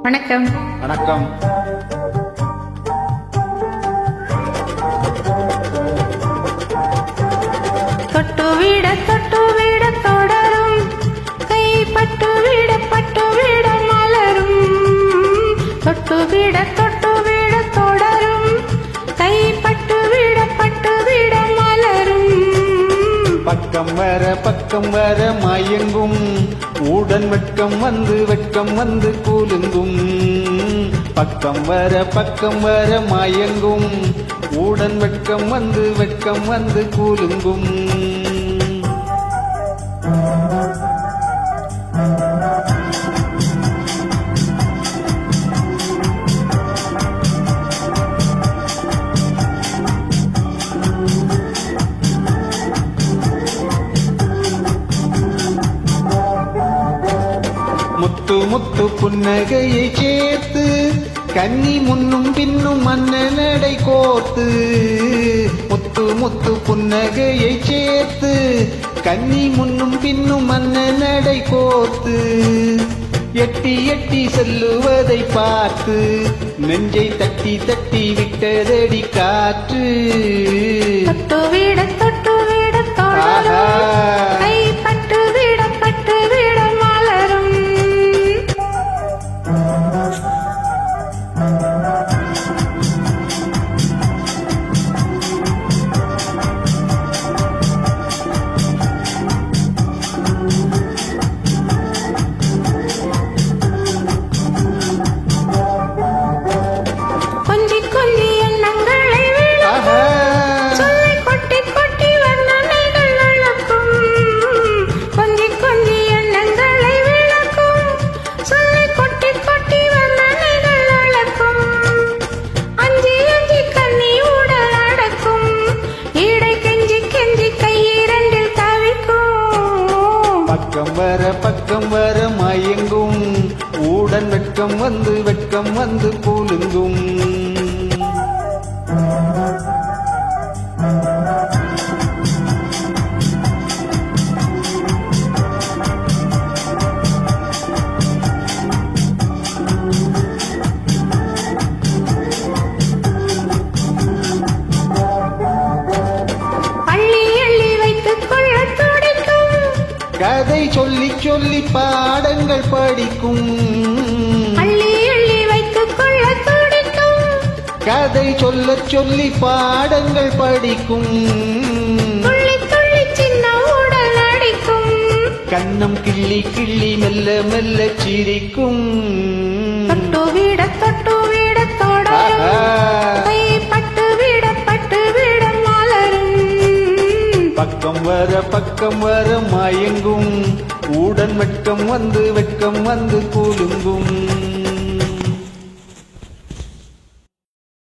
வணக்கம். வணக்கம். தொட்டுவிட தொட்டுவிட தொடரும், கை பட்டுவிட பட்டுவிட மலரும். தொட்டுவிட தொட்டுவிட தொடரும், கை பட்டுவிட பட்டுவிட மலரும். பக்கம் வர மயங்கும், உடன் வெட்கம் வந்து கூலுங்கும். பக்கம் வர மயங்கும், உடன் வெட்கம் வந்து கூலுங்கும். முத்து முத்து புன்னகையை சேர்த்து, கன்னி முன்னும் பின்னும் மன்னனடை கோர்த்து. முத்து முத்து புன்னகையை சேர்த்து, கன்னி முன்னும் பின்னும் மன்னனடை கோர்த்து. எட்டி எட்டி செல்லுவதை பார்த்து, நெஞ்சை தட்டி தட்டி விட்டதடி காற்று. தொட்டுவிட தொட்டுவிட தொடரும், கை பட்டுவிட பட்டுவிட மலரும். கொஞ்சி கொஞ்சி எண்ணங்களை விளக்கும், சொல்லி கொட்டி கொட்டி வண்ணனைகள் வளர்க்கும். கொஞ்சி கொஞ்சி எண்ணங்களை விளக்கும், சொல்லி கொட்டி கொட்டி வண்ணனைகள் வளர்க்கும். அஞ்சி அஞ்சி கண்ணி உடல் அடக்கும், இடை கெஞ்சி கெஞ்சி கையிரண்டில் தவிக்கும். பக்கம் வர மயங்கும், உடன் வெட்கம் வந்து கூலுங்கும். அள்ளி அள்ளி வைத்துக் கொள்ள துடிக்கும், கதை சொல்லி சொல்லி பாடங்கள் படிக்கும். அள்ளி அள்ளி வைத்துக் கொள்ள துடிக்கும், கதை சொல்ல சொல்லி பாடங்கள் படிக்கும். துள்ளி துள்ளி சின்ன உடல் அடிக்கும். கண்ணம் கிள்ளி கிள்ளி மெல்ல மெல்ல சிரிக்கும். தொட்டுவிட தொட்டுவிட தொடரும், கை பட்டுவிட பட்டுவிட மலரும். பக்கம் வர மயங்கும், உடன் வெட்கம் வந்து கூலுங்கும்.